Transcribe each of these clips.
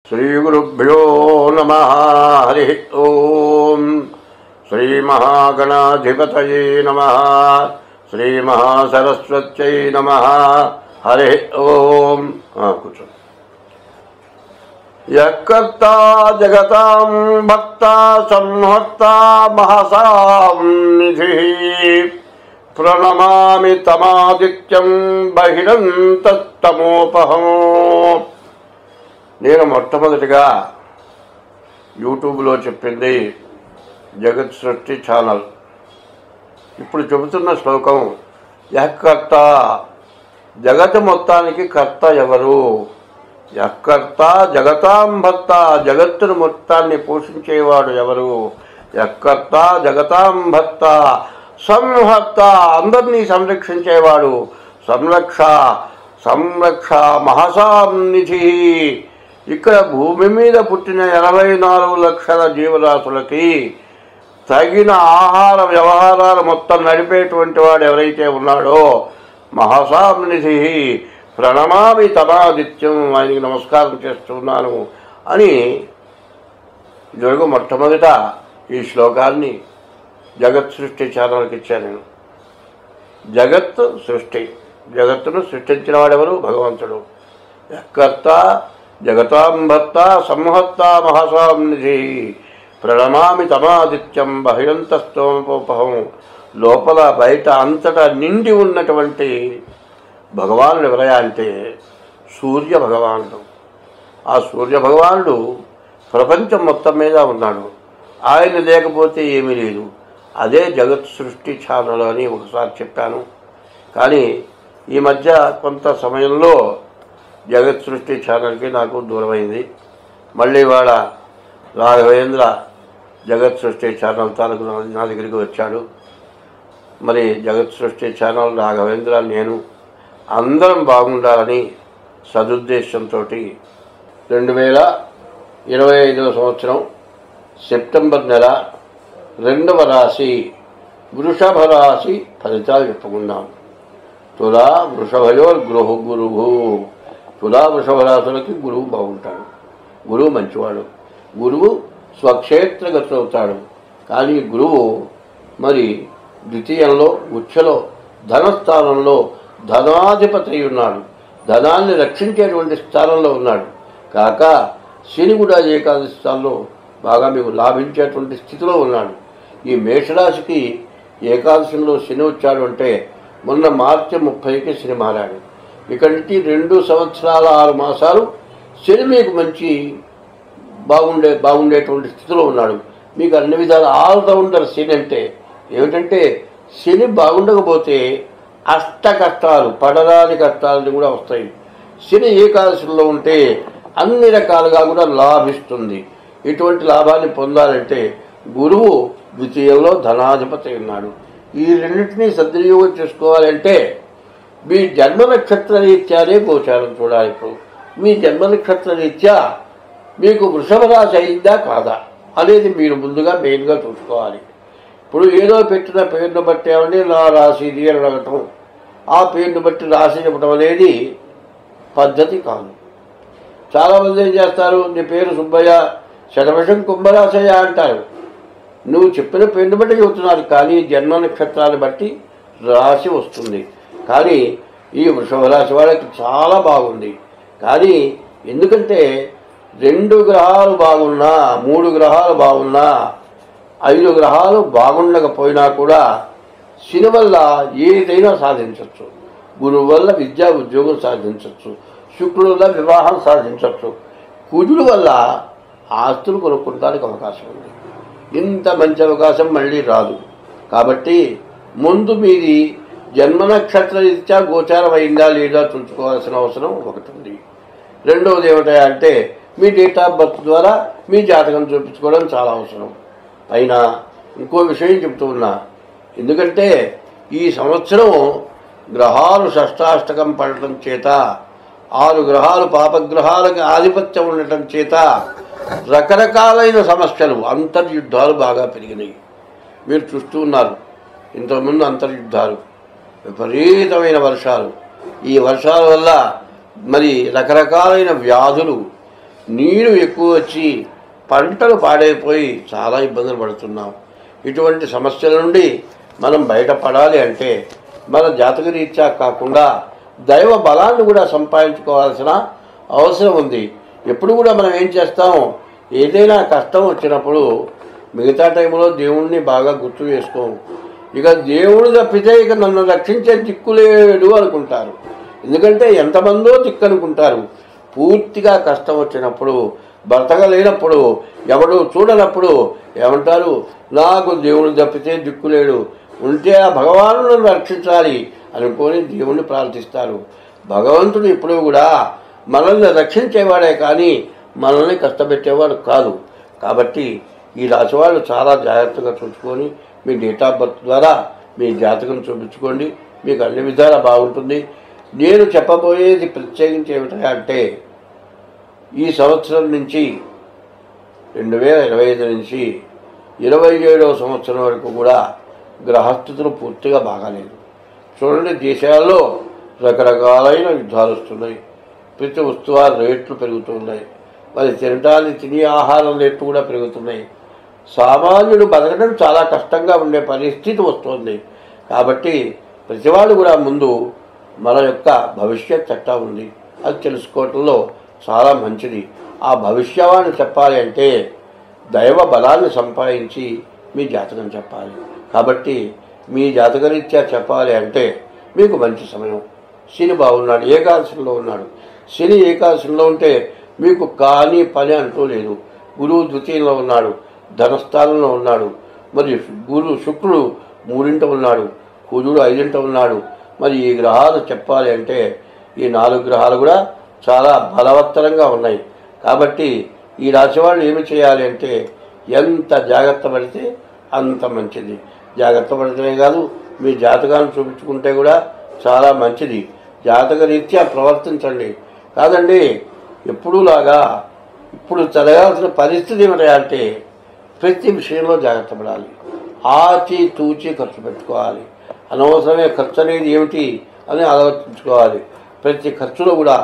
श्रीगुरुभ्यो नमः। हरि ओम। श्रीमहागणाधिपतये नमः। श्रीमहासरस्वत्यै नमः। हरि ओम। कुछ यत्कर्ता जगतां भक्ता संहर्ता महसां निधिः प्रणमामि तमादित्यं बहिरन्तस्तमोपहम्। నేను మొట్టమొదటిగా యూట్యూబ్లో చెప్పింది జగత్ సృష్టి ఛానల్. ఇప్పుడు చెబుతున్న శ్లోకం యఃకర్త, జగత్ మొత్తానికి కర్త ఎవరు? యఃకర్త జగతాం భర్త, జగత్తును మొత్తాన్ని పోషించేవాడు ఎవరు? యఃకర్త జగతాం భర్త సంహర్త, అందరినీ సంరక్షించేవాడు. సంరక్ష సంరక్ష మహసాం నిధి. ఇక్కడ భూమి మీద పుట్టిన 84 లక్షల జీవరాశులకి తగిన ఆహార వ్యవహారాలు మొత్తం నడిపేటువంటి వాడు ఎవరైతే ఉన్నాడో మహసాం నిధి ప్రణమామి తమాదిత్యం, ఆయనకి నమస్కారం చేస్తున్నాను అని ఇదివరకు మొట్టమొదట ఈ శ్లోకాన్ని జగత్ సృష్టి ఛానల్కి ఇచ్చాను నేను. జగత్ సృష్టి, జగత్తును సృష్టించిన వాడెవరు? భగవంతుడు. యఃకర్త జగతాం భర్త సంహర్త మహసాం నిధి ప్రణమామి తమాదిత్యం బహిరంతస్తోమోపహం. లోపల బయట అంతటా నిండి ఉన్నటువంటి భగవానుడు ఎవరయ్యా అంటే సూర్య భగవానుడు. ఆ సూర్య భగవానుడు ప్రపంచం మొత్తం మీద ఉన్నాడు. ఆయన లేకపోతే ఏమీ లేదు. అదే జగత్ సృష్టి ఛానల్ అని ఒకసారి చెప్పాను. కానీ ఈ మధ్య కొంత సమయంలో జగత్ సృష్టి ఛానల్కి నాకు దూరమైంది. మళ్ళీ వాళ్ళ రాఘవేంద్ర జగత్ సృష్టి ఛానల్ తాలూకు నా దగ్గరికి వచ్చాడు. మరి జగత్ సృష్టి ఛానల్ రాఘవేంద్ర నేను అందరం బాగుండాలని సదుద్దేశంతో 2025వ సంవత్సరం సెప్టెంబర్ నెల 2వ రాశి వృషభ రాశి ఫలితాలు చెప్పుకుందాం. తులా వృషభయోర్ గురువు. తులా వృషభ రాశులకి గురువు బాగుంటాడు. గురువు మంచివాడు. గురువు స్వక్షేత్రగతులు అవుతాడు. కానీ గురువు మరి ద్వితీయంలో ఉచ్చలో ధనస్థానంలో ధనాధిపతి అయి ఉన్నాడు. ధనాన్ని రక్షించేటువంటి స్థానంలో ఉన్నాడు. కాక శని కూడా ఏకాదశి స్థానంలో బాగా మీకు లాభించేటువంటి స్థితిలో ఉన్నాడు. ఈ మేషరాశికి ఏకాదశంలో శని వచ్చాడు అంటే మొన్న మార్చి 30కి శని మారాడు. ఇక్కడి నుంచి 2 సంవత్సరాల 6 మాసాలు శని మీకు మంచి బాగుండేటువంటి స్థితిలో ఉన్నాడు. మీకు అన్ని విధాల ఆల్రౌండర్ శని అంటే ఏమిటంటే శని బాగుండకపోతే అష్ట కష్టాలు, పడరాని కష్టాలని కూడా వస్తాయి. శని ఏకాదశిలో ఉంటే అన్ని రకాలుగా కూడా లాభిస్తుంది. ఇటువంటి లాభాన్ని పొందాలంటే గురువు ద్వితీయంలో ధనాధిపతి ఉన్నాడు. ఈ రెండింటినీ సద్వినియోగం చేసుకోవాలంటే మీ జన్మ నక్షత్ర రీత్యానే గోచారం చూడాలి. ఇప్పుడు మీ జన్మ నక్షత్ర రీత్యా మీకు వృషభ రాశి అయిందా కాదా అనేది మీరు ముందుగా మెయిన్గా చూసుకోవాలి. ఇప్పుడు ఏదో పెట్టిన పేరును బట్టి ఏమంటే నా రాశి ఇది అని అడగటం, ఆ పేరును బట్టి రాశి చెప్పడం అనేది పద్ధతి కాదు. చాలామంది ఏం చేస్తారు, నీ పేరు సుబ్బయ్య శతవశం కుంభరాశయ్య అంటారు. నువ్వు చెప్పిన పేరును బట్టి చెబుతున్నారు, కానీ జన్మ నక్షత్రాన్ని బట్టి రాశి వస్తుంది. కానీ ఈ వృషభ రాశి వాళ్ళకి చాలా బాగుంది. కానీ ఎందుకంటే 2 గ్రహాలు బాగున్నా, 3 గ్రహాలు బాగున్నా, 5 గ్రహాలు బాగుండకపోయినా కూడా శని వల్ల ఏదైనా సాధించవచ్చు. గురువు వల్ల విద్యా ఉద్యోగం సాధించవచ్చు. శుక్రుడు వల్ల వివాహం సాధించవచ్చు. కుజుడు వల్ల ఆస్తులు కొనుక్కోవడానికి అవకాశం ఉంది. ఇంత మంచి అవకాశం మళ్ళీ రాదు. కాబట్టి ముందు మీది జన్మ నక్షత్ర రీత్యా గోచారం అయిందా లేదా చూసుకోవాల్సిన అవసరం ఒకటి ఉంది. రెండవది ఏమిటంటే మీ డేట్ ఆఫ్ బర్త్ ద్వారా మీ జాతకం చూపించుకోవడం చాలా అవసరం. అయినా ఇంకో విషయం చెప్తూ ఉన్నా, ఎందుకంటే ఈ సంవత్సరం గ్రహాలు షష్టాష్టకం పడటం చేత 6 గ్రహాలు పాపగ్రహాలకు ఆధిపత్యం ఉండటం చేత రకరకాలైన సమస్యలు, అంతర్యుద్ధాలు బాగా పెరిగినాయి. మీరు చూస్తూ ఉన్నారు. ఇంతకుముందు అంతర్యుద్ధాలు, విపరీతమైన వర్షాలు. ఈ వర్షాల వల్ల మరి రకరకాలైన వ్యాధులు, నీరు ఎక్కువ వచ్చి పంటలు పాడైపోయి చాలా ఇబ్బందులు పడుతున్నాం. ఇటువంటి సమస్యల నుండి మనం బయటపడాలి అంటే మన జాతకరీత్యా కాకుండా దైవ బలాన్ని కూడా సంపాదించుకోవాల్సిన అవసరం ఉంది. ఎప్పుడు కూడా మనం ఏం చేస్తాం, ఏదైనా కష్టం వచ్చినప్పుడు మిగతా టైంలో దేవుణ్ణి బాగా గుర్తు చేసుకోము. ఇక దేవుడు తప్పితే ఇక నన్ను రక్షించే దిక్కులేడు అనుకుంటారు. ఎందుకంటే ఎంతమందో దిక్కు అనుకుంటారు. పూర్తిగా కష్టం వచ్చినప్పుడు, బ్రతకలేనప్పుడు, ఎవడు చూడనప్పుడు ఏమంటారు, నాకు దేవుడు తప్పితే దిక్కులేడు, ఉంటే ఆ భగవాను నన్ను రక్షించాలి అనుకొని దేవుణ్ణి ప్రార్థిస్తారు. భగవంతుడు ఎప్పుడూ కూడా మనల్ని రక్షించేవాడే కానీ మనల్ని కష్టపెట్టేవాడు కాదు. కాబట్టి ఈ రాశి వాళ్ళు చాలా జాగ్రత్తగా చూసుకొని మీ డేట్ ఆఫ్ బర్త్ ద్వారా మీ జాతకం చూపించుకోండి. మీకు అన్ని విధాలా బాగుంటుంది. నేను చెప్పబోయేది ప్రత్యేకించి ఏమిటంటే ఈ సంవత్సరం నుంచి 2025 నుంచి 27వ సంవత్సరం వరకు కూడా గ్రహస్థితులు పూర్తిగా బాగాలేదు. చూడండి, దేశాల్లో రకరకాలైన యుద్ధాలు వస్తున్నాయి. ప్రతి వస్తువు రేట్లు పెరుగుతున్నాయి. మరి తిని ఆహారం రేట్లు కూడా పెరుగుతున్నాయి. సామాన్యుడు బతకడం చాలా కష్టంగా ఉండే పరిస్థితి వస్తుంది. కాబట్టి ప్రతివాడు కూడా ముందు మన యొక్క భవిష్యత్ ఎట్లా ఉంది అది తెలుసుకోవటంలో చాలా మంచిది. ఆ భవిష్యవాణి చెప్పాలి అంటే దైవ బలాన్ని సంపాదించి మీ జాతకం చెప్పాలి. కాబట్టి మీ జాతకరీత్యా చెప్పాలి అంటే మీకు మంచి సమయం. శని బాగున్నాడు, ఏకాదశంలో ఉన్నాడు. శని ఏకాదశంలో ఉంటే మీకు కానీ పని అంటూ లేదు. గురువు ద్వితీయంలో ఉన్నాడు, ధనస్థానంలో ఉన్నాడు. మరి శుక్రుడు 3ంట ఉన్నాడు, కుజుడు 5ంట ఉన్నాడు. మరి ఈ గ్రహాలు చెప్పాలి అంటే ఈ 4 గ్రహాలు కూడా చాలా బలవత్తరంగా ఉన్నాయి. కాబట్టి ఈ రాశి వాళ్ళు ఏమి చేయాలి అంటే ఎంత జాగ్రత్త పడితే అంత మంచిది. జాగ్రత్త పడితేనే కాదు, మీ జాతకాన్ని చూపించుకుంటే కూడా చాలా మంచిది. జాతక రీత్యా ప్రవర్తించండి. కాదండి ఎప్పుడూలాగా ఇప్పుడు జరగాల్సిన పరిస్థితి ఏమిటంటే ప్రతి విషయంలో జాగ్రత్త పడాలి. ఆచి తూచి ఖర్చు పెట్టుకోవాలి. అనవసరమైన ఖర్చు అనేది ఏమిటి అని ఆలోచించుకోవాలి. ప్రతి ఖర్చులో కూడా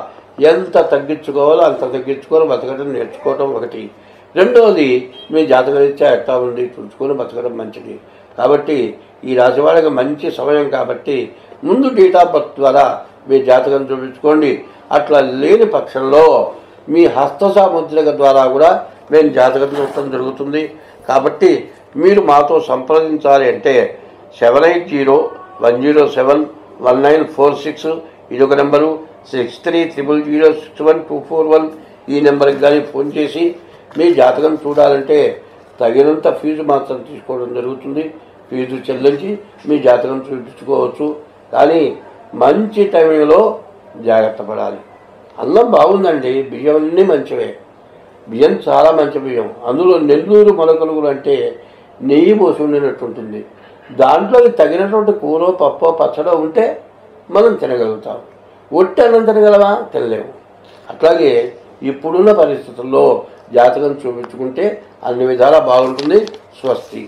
ఎంత తగ్గించుకోవాలో అంత తగ్గించుకొని బతకడం నేర్చుకోవటం ఒకటి. రెండవది మీ జాతకరీత్యా ఎట్లా ఉండి చూసుకొని బతకడం మంచిది. కాబట్టి ఈ రాశి వాళ్ళకి మంచి సమయం. కాబట్టి ముందు డేట్ ఆఫ్ బర్త్ ద్వారా మీ జాతకం చూపించుకోండి. అట్లా లేని పక్షంలో మీ హస్త సాముద్రిక ద్వారా కూడా మేము జాతకం చూడటం జరుగుతుంది. కాబట్టి మీరు మాతో సంప్రదించాలి అంటే 7801071946 ఇదొక నెంబరు. 6300061241 ఈ నెంబర్కి కానీ ఫోన్ చేసి మీ జాతకం చూడాలంటే తగినంత ఫీజు మాత్రం తీసుకోవడం జరుగుతుంది. ఫీజు చెల్లించి మీ జాతకం చూపించుకోవచ్చు. కానీ మంచి టైంలో జాగ్రత్త పడాలి. అన్నం బాగుందండి, బియ్యం అన్నీ మంచివే. బియ్యం చాలా మంచి బియ్యం. అందులో నెల్లూరు మొలకలుగులు అంటే నెయ్యి పోసి ఉండినట్టుంటుంది. దాంట్లోకి తగినటువంటి కూర, పప్పు, పచ్చడో ఉంటే మనం తినగలుగుతాం. ఒట్టి అన్నం తినగలమా? తినలేము. అట్లాగే ఇప్పుడున్న పరిస్థితుల్లో జాతకం చూపించుకుంటే అన్ని విధాలా బాగుంటుంది. స్వస్తి.